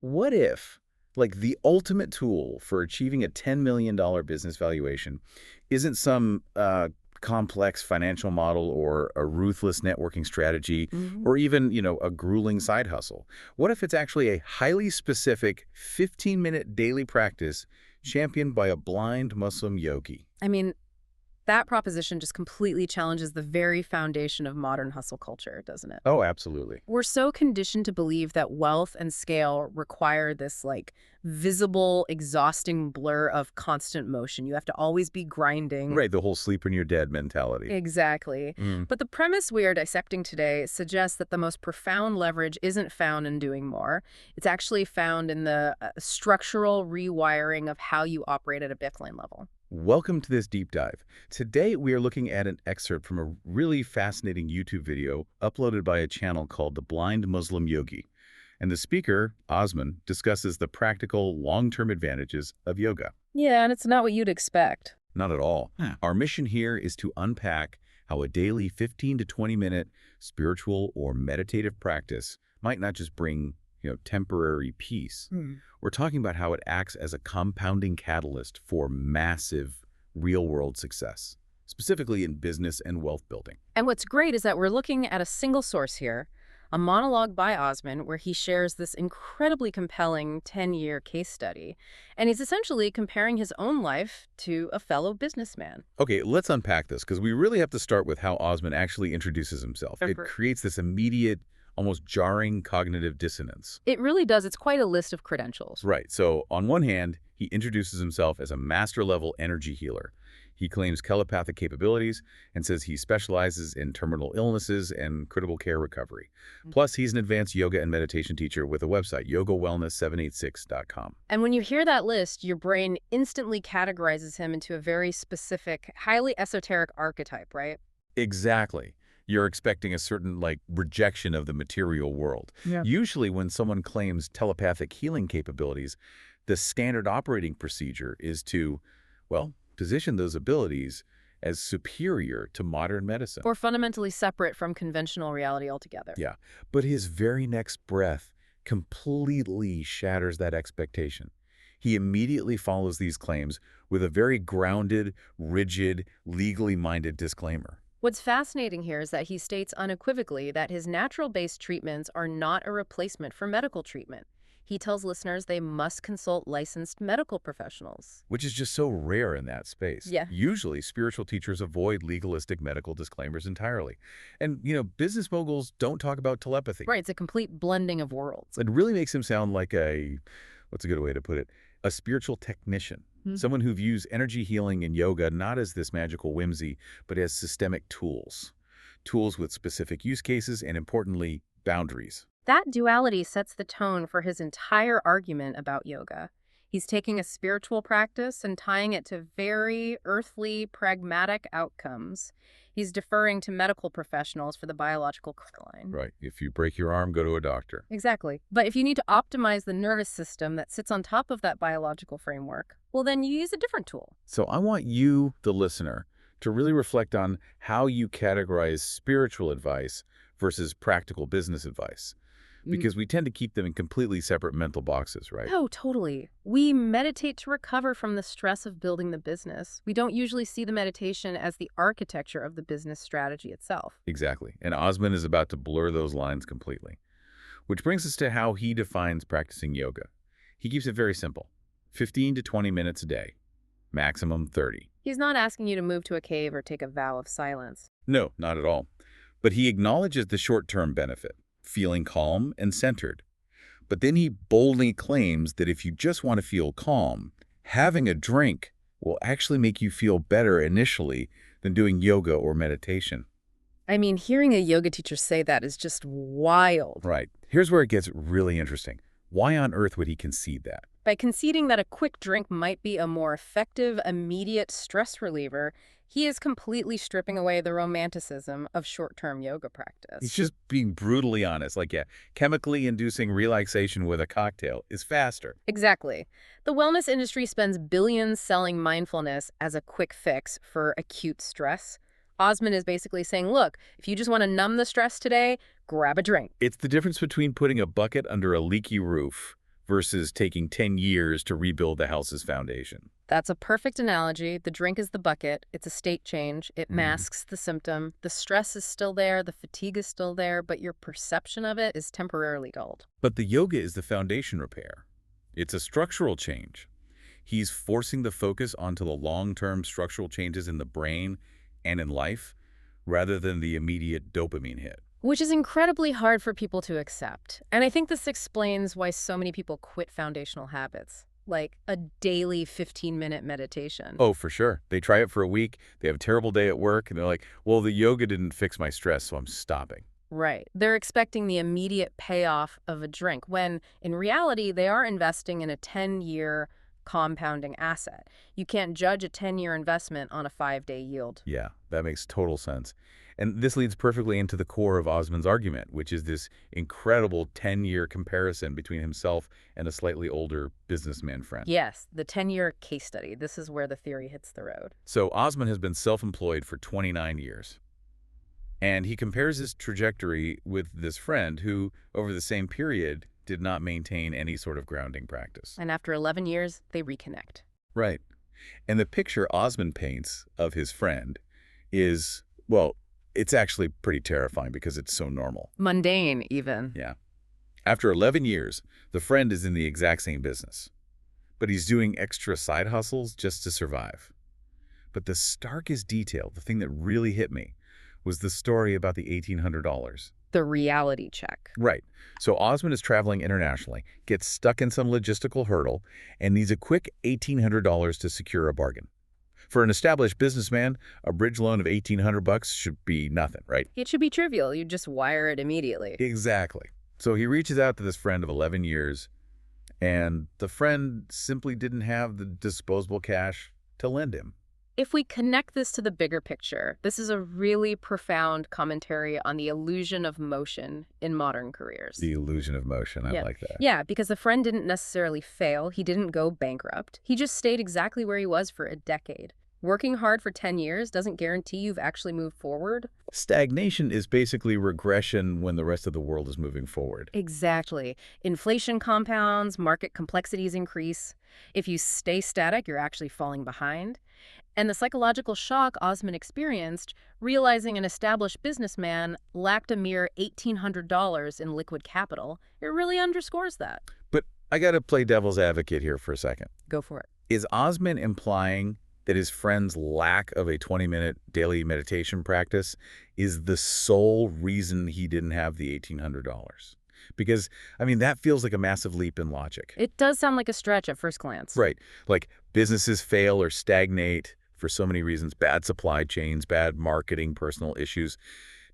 What if, like, the ultimate tool for achieving a $10 million business valuation isn't some complex financial model or a ruthless networking strategy Mhm. or even, a grueling side hustle? What if it's actually a highly specific 15-minute daily practice championed by a blind Muslim yogi? I mean, that proposition just completely challenges the very foundation of modern hustle culture, doesn't it? Oh, absolutely. We're so conditioned to believe that wealth and scale require this visible, exhausting blur of constant motion. You have to always be grinding. Right, the whole sleep when you're dead mentality. Exactly. Mm. But the premise we are dissecting today suggests that the most profound leverage isn't found in doing more. It's actually found in the structural rewiring of how you operate at a Bitcoin level. Welcome to this deep dive. Today, we are looking at an excerpt from a really fascinating YouTube video uploaded by a channel called the Blind Muslim Yogi. And the speaker, Osman, discusses the practical, long-term advantages of yoga. Yeah, and it's not what you'd expect. Not at all. Our mission here is to unpack how a daily 15 to 20-minute spiritual or meditative practice might not just bring, temporary peace. We're talking about how it acts as a compounding catalyst for massive real-world success, specifically in business and wealth building. And what's great is that we're looking at a single source here, a monologue by Osman where he shares this incredibly compelling 10-year case study. And he's essentially comparing his own life to a fellow businessman. Okay, let's unpack this because we really have to start with how Osman actually introduces himself. It Sure. creates this immediate, almost jarring cognitive dissonance. It really does. It's quite a list of credentials. Right, so on one hand, he introduces himself as a master-level energy healer. He claims telepathic capabilities and says he specializes in terminal illnesses and critical care recovery. Plus, he's an advanced yoga and meditation teacher with a website, yogawellness786.com. And when you hear that list, your brain instantly categorizes him into a very specific, highly esoteric archetype, right? Exactly. You're expecting a certain, rejection of the material world. Yeah. Usually when someone claims telepathic healing capabilities, the standard operating procedure is to, well, position those abilities as superior to modern medicine. Or fundamentally separate from conventional reality altogether. Yeah, but his very next breath completely shatters that expectation. He immediately follows these claims with a very grounded, rigid, legally minded disclaimer. What's fascinating here is that he states unequivocally that his natural-based treatments are not a replacement for medical treatment. He tells listeners they must consult licensed medical professionals. Which is just so rare in that space. Yeah. Usually, spiritual teachers avoid legalistic medical disclaimers entirely. And, business moguls don't talk about telepathy. Right, it's a complete blending of worlds. It really makes him sound like what's a good way to put it? A spiritual technician. Someone who views energy healing and yoga not as this magical whimsy, but as systemic tools. Tools with specific use cases and, importantly, boundaries. That duality sets the tone for his entire argument about yoga. He's taking a spiritual practice and tying it to very earthly, pragmatic outcomes. He's deferring to medical professionals for the biological line. Right. If you break your arm, go to a doctor. Exactly. But if you need to optimize the nervous system that sits on top of that biological framework, well, then you use a different tool. So I want you, the listener, to really reflect on how you categorize spiritual advice versus practical business advice. Because we tend to keep them in completely separate mental boxes, right? Oh, totally. We meditate to recover from the stress of building the business. We don't usually see the meditation as the architecture of the business strategy itself. Exactly. And Osman is about to blur those lines completely. Which brings us to how he defines practicing yoga. He keeps it very simple. 15 to 20 minutes a day. Maximum 30. He's not asking you to move to a cave or take a vow of silence. No, not at all. But he acknowledges the short-term benefit, feeling calm and centered. But then he boldly claims that if you just want to feel calm, having a drink will actually make you feel better initially than doing yoga or meditation. I mean, hearing a yoga teacher say that is just wild. Right. Here's where it gets really interesting. Why on earth would he concede that? By conceding that a quick drink might be a more effective, immediate stress reliever, he is completely stripping away the romanticism of short-term yoga practice. He's just being brutally honest. Chemically inducing relaxation with a cocktail is faster. Exactly. The wellness industry spends billions selling mindfulness as a quick fix for acute stress. Osman is basically saying, look, if you just want to numb the stress today, grab a drink. It's the difference between putting a bucket under a leaky roof versus taking 10 years to rebuild the house's foundation. That's a perfect analogy. The drink is the bucket. It's a state change. It masks the symptom. The stress is still there. The fatigue is still there, but your perception of it is temporarily dulled. But the yoga is the foundation repair. It's a structural change. He's forcing the focus onto the long-term structural changes in the brain and in life, rather than the immediate dopamine hit. Which is incredibly hard for people to accept. And I think this explains why so many people quit foundational habits, like a daily 15-minute meditation. Oh, for sure. They try it for a week, they have a terrible day at work, and they're like, well, the yoga didn't fix my stress, so I'm stopping. Right. They're expecting the immediate payoff of a drink, when in reality, they are investing in a 10-year compounding asset. You can't judge a 10-year investment on a 5-day yield. Yeah, that makes total sense. And this leads perfectly into the core of Osman's argument, which is this incredible 10-year comparison between himself and a slightly older businessman friend. Yes, the 10-year case study. This is where the theory hits the road. So Osman has been self-employed for 29 years. And he compares his trajectory with this friend who, over the same period, did not maintain any sort of grounding practice. And after 11 years, they reconnect. Right. And the picture Osman paints of his friend is, well, it's actually pretty terrifying because it's so normal. Mundane, even. Yeah. After 11 years, the friend is in the exact same business, but he's doing extra side hustles just to survive. But the starkest detail, the thing that really hit me, was the story about the $1,800. The reality check. Right. So Osman is traveling internationally, gets stuck in some logistical hurdle, and needs a quick $1,800 to secure a bargain. For an established businessman, a bridge loan of $1,800 should be nothing, right? It should be trivial. You just wire it immediately. Exactly. So he reaches out to this friend of 11 years, and the friend simply didn't have the disposable cash to lend him. If we connect this to the bigger picture, this is a really profound commentary on the illusion of motion in modern careers. The illusion of motion. I like that. Yeah, because the friend didn't necessarily fail. He didn't go bankrupt. He just stayed exactly where he was for a decade. Working hard for 10 years doesn't guarantee you've actually moved forward. Stagnation is basically regression when the rest of the world is moving forward. Exactly. Inflation compounds, market complexities increase. If you stay static, you're actually falling behind. And the psychological shock Osman experienced, realizing an established businessman lacked a mere $1,800 in liquid capital, it really underscores that. But I got to play devil's advocate here for a second. Go for it. Is Osman implying that his friend's lack of a 20-minute daily meditation practice is the sole reason he didn't have the $1,800? Because, I mean, that feels like a massive leap in logic. It does sound like a stretch at first glance. Right. Like businesses fail or stagnate for so many reasons: bad supply chains, bad marketing, personal issues.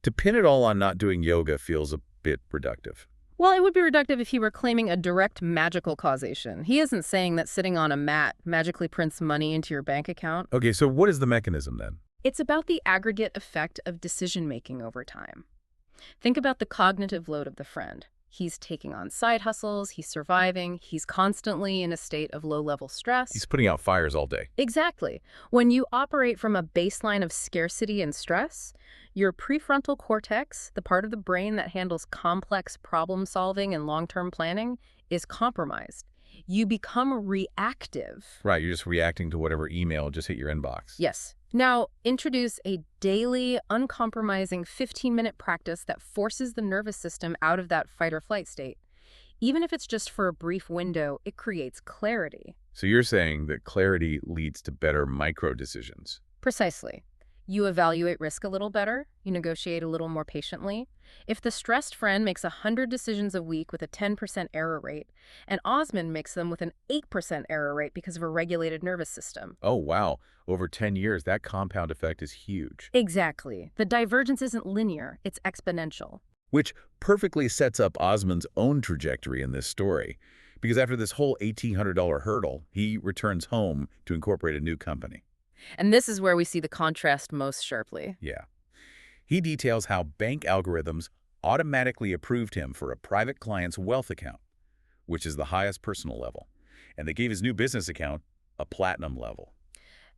To pin it all on not doing yoga feels a bit reductive. Well, it would be reductive if he were claiming a direct magical causation. He isn't saying that sitting on a mat magically prints money into your bank account. Okay, so what is the mechanism then? It's about the aggregate effect of decision-making over time. Think about the cognitive load of the friend. He's taking on side hustles, he's surviving, he's constantly in a state of low-level stress. He's putting out fires all day. Exactly. When you operate from a baseline of scarcity and stress, your prefrontal cortex, the part of the brain that handles complex problem-solving and long-term planning, is compromised. You become reactive. Right, you're just reacting to whatever email just hit your inbox. Yes. Now, introduce a daily, uncompromising 15-minute practice that forces the nervous system out of that fight-or-flight state. Even if it's just for a brief window, it creates clarity. So you're saying that clarity leads to better micro-decisions. Precisely. You evaluate risk a little better, you negotiate a little more patiently. If the stressed friend makes 100 decisions a week with a 10% error rate, and Osman makes them with an 8% error rate because of a regulated nervous system. Oh, wow. Over 10 years, that compound effect is huge. Exactly. The divergence isn't linear, it's exponential. Which perfectly sets up Osman's own trajectory in this story. Because after this whole $1,800 hurdle, he returns home to incorporate a new company. And this is where we see the contrast most sharply. Yeah. He details how bank algorithms automatically approved him for a private client's wealth account, which is the highest personal level. And they gave his new business account a platinum level.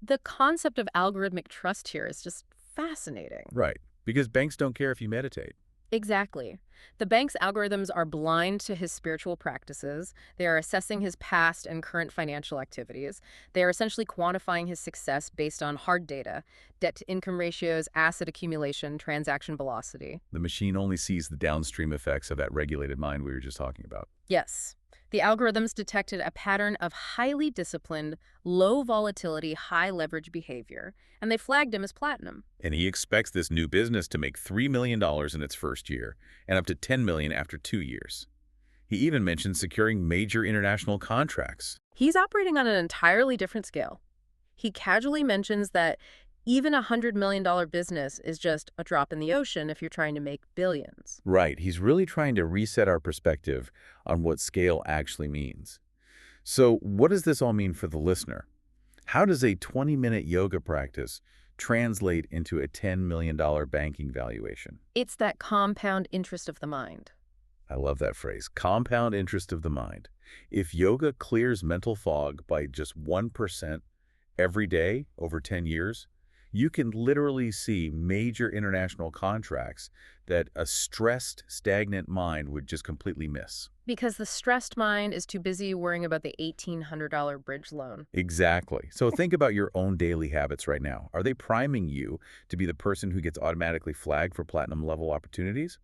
The concept of algorithmic trust here is just fascinating. Right. Because banks don't care if you meditate. Exactly. The bank's algorithms are blind to his spiritual practices. They are assessing his past and current financial activities. They are essentially quantifying his success based on hard data, debt-to-income ratios, asset accumulation, transaction velocity. The machine only sees the downstream effects of that regulated mind we were just talking about. Yes. The algorithms detected a pattern of highly disciplined, low volatility, high leverage behavior, and they flagged him as platinum. And he expects this new business to make $3 million in its first year and up to $10 million after 2 years. He even mentioned securing major international contracts. He's operating on an entirely different scale. He casually mentions that even a $100 million business is just a drop in the ocean if you're trying to make billions. Right, he's really trying to reset our perspective on what scale actually means. So what does this all mean for the listener? How does a 20-minute yoga practice translate into a $10 million banking valuation? It's that compound interest of the mind. I love that phrase, compound interest of the mind. If yoga clears mental fog by just 1% every day over 10 years, you can literally see major international contracts that a stressed, stagnant mind would just completely miss. Because the stressed mind is too busy worrying about the $1,800 bridge loan. Exactly. So think about your own daily habits right now. Are they priming you to be the person who gets automatically flagged for platinum level opportunities?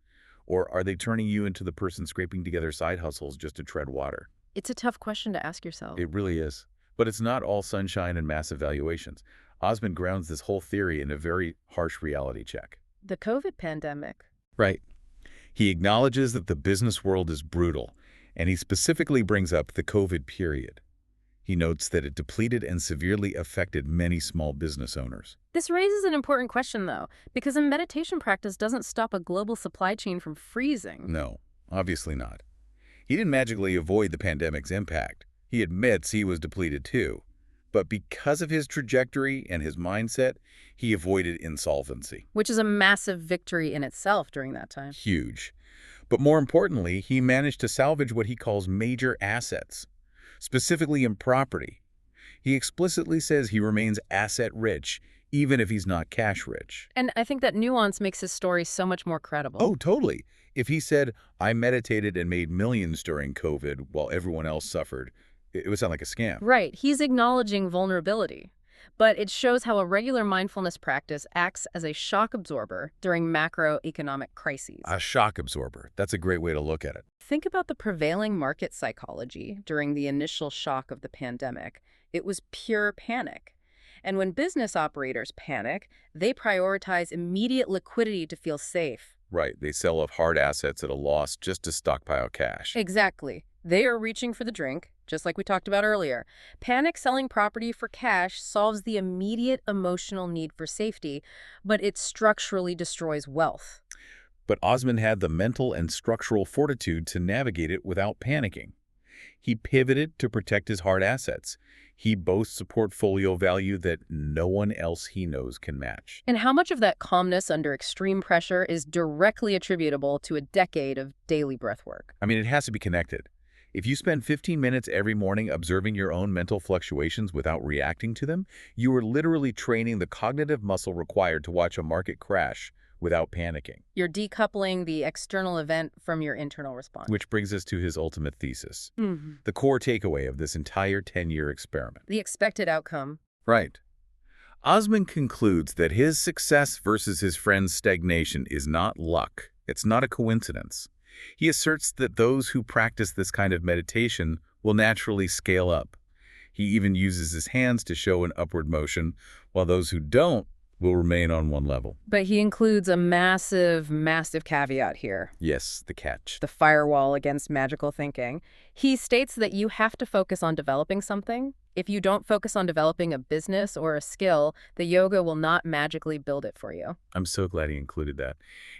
Or are they turning you into the person scraping together side hustles just to tread water? It's a tough question to ask yourself. It really is. But it's not all sunshine and massive valuations. Osman grounds this whole theory in a very harsh reality check. The COVID pandemic. Right. He acknowledges that the business world is brutal, and he specifically brings up the COVID period. He notes that it depleted and severely affected many small business owners. This raises an important question, though, because a meditation practice doesn't stop a global supply chain from freezing. No, obviously not. He didn't magically avoid the pandemic's impact. He admits he was depleted too. But because of his trajectory and his mindset, he avoided insolvency. Which is a massive victory in itself during that time. Huge. But more importantly, he managed to salvage what he calls major assets, specifically in property. He explicitly says he remains asset-rich, even if he's not cash-rich. And I think that nuance makes his story so much more credible. Oh, totally. If he said, I meditated and made millions during COVID while everyone else suffered, it would sound like a scam. Right. He's acknowledging vulnerability. But it shows how a regular mindfulness practice acts as a shock absorber during macroeconomic crises. A shock absorber. That's a great way to look at it. Think about the prevailing market psychology during the initial shock of the pandemic. It was pure panic. And when business operators panic, they prioritize immediate liquidity to feel safe. Right. They sell off hard assets at a loss just to stockpile cash. Exactly. They are reaching for the drink, just like we talked about earlier. Panic selling property for cash solves the immediate emotional need for safety, but it structurally destroys wealth. But Osman had the mental and structural fortitude to navigate it without panicking. He pivoted to protect his hard assets. He boasts a portfolio value that no one else he knows can match. And how much of that calmness under extreme pressure is directly attributable to a decade of daily breathwork? I mean, it has to be connected. If you spend 15 minutes every morning observing your own mental fluctuations without reacting to them, you are literally training the cognitive muscle required to watch a market crash without panicking. You're decoupling the external event from your internal response. Which brings us to his ultimate thesis, Mm-hmm. the core takeaway of this entire 10-year experiment. The expected outcome. Right. Osman concludes that his success versus his friend's stagnation is not luck. It's not a coincidence. He asserts that those who practice this kind of meditation will naturally scale up. He even uses his hands to show an upward motion, while those who don't will remain on one level. But he includes a massive, massive caveat here. Yes, the catch. The firewall against magical thinking. He states that you have to focus on developing something. If you don't focus on developing a business or a skill, the yoga will not magically build it for you. I'm so glad he included that.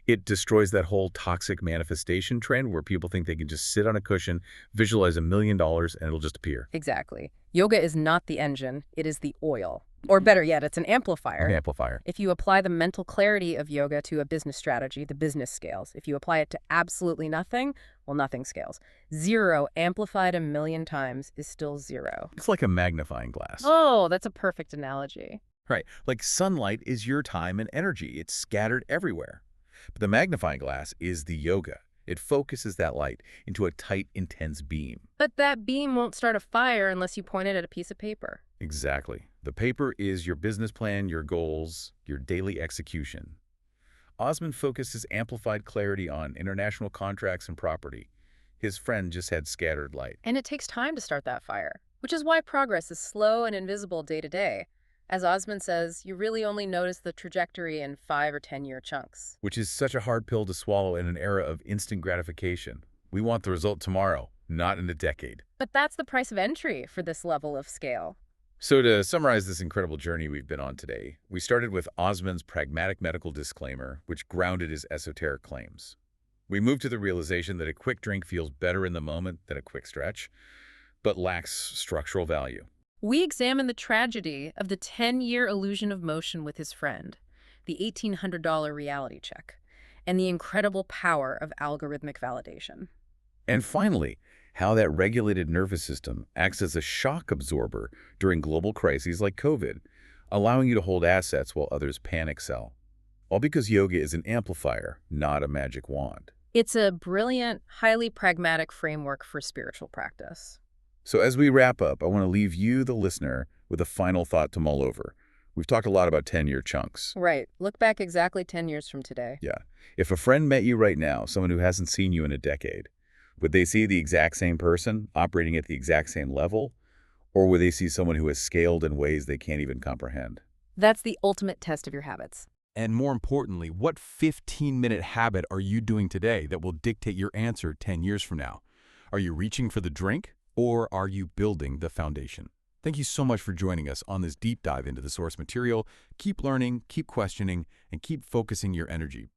It destroys that whole toxic manifestation trend where people think they can just sit on a cushion, visualize $1 million, and it'll just appear. Exactly. Yoga is not the engine, it is the oil. Or better yet, it's an amplifier. An amplifier. If you apply the mental clarity of yoga to a business strategy, the business scales. If you apply it to absolutely nothing, well, nothing scales. Zero amplified 1,000,000 times is still zero. It's like a magnifying glass. Oh, that's a perfect analogy. Right. Like sunlight is your time and energy. It's scattered everywhere. But the magnifying glass is the yoga. It focuses that light into a tight, intense beam. But that beam won't start a fire unless you point it at a piece of paper. Exactly. The paper is your business plan, your goals, your daily execution. Osman focused his amplified clarity on international contracts and property. His friend just had scattered light. And it takes time to start that fire, which is why progress is slow and invisible day to day. As Osman says, you really only notice the trajectory in 5 or 10-year chunks. Which is such a hard pill to swallow in an era of instant gratification. We want the result tomorrow, not in a decade. But that's the price of entry for this level of scale. So to summarize this incredible journey we've been on today, we started with Osman's pragmatic medical disclaimer, which grounded his esoteric claims. We moved to the realization that a quick drink feels better in the moment than a quick stretch, but lacks structural value. We examine the tragedy of the 10-year illusion of motion with his friend, the $1,800 reality check, and the incredible power of algorithmic validation. And finally, how that regulated nervous system acts as a shock absorber during global crises like COVID, allowing you to hold assets while others panic sell. All because yoga is an amplifier, not a magic wand. It's a brilliant, highly pragmatic framework for spiritual practice. So as we wrap up, I want to leave you, the listener, with a final thought to mull over. We've talked a lot about 10-year chunks. Right. Look back exactly 10 years from today. Yeah. If a friend met you right now, someone who hasn't seen you in a decade, would they see the exact same person operating at the exact same level? Or would they see someone who has scaled in ways they can't even comprehend? That's the ultimate test of your habits. And more importantly, what 15-minute habit are you doing today that will dictate your answer 10 years from now? Are you reaching for the drink, or are you building the foundation? Thank you so much for joining us on this deep dive into the source material. Keep learning, keep questioning, and keep focusing your energy.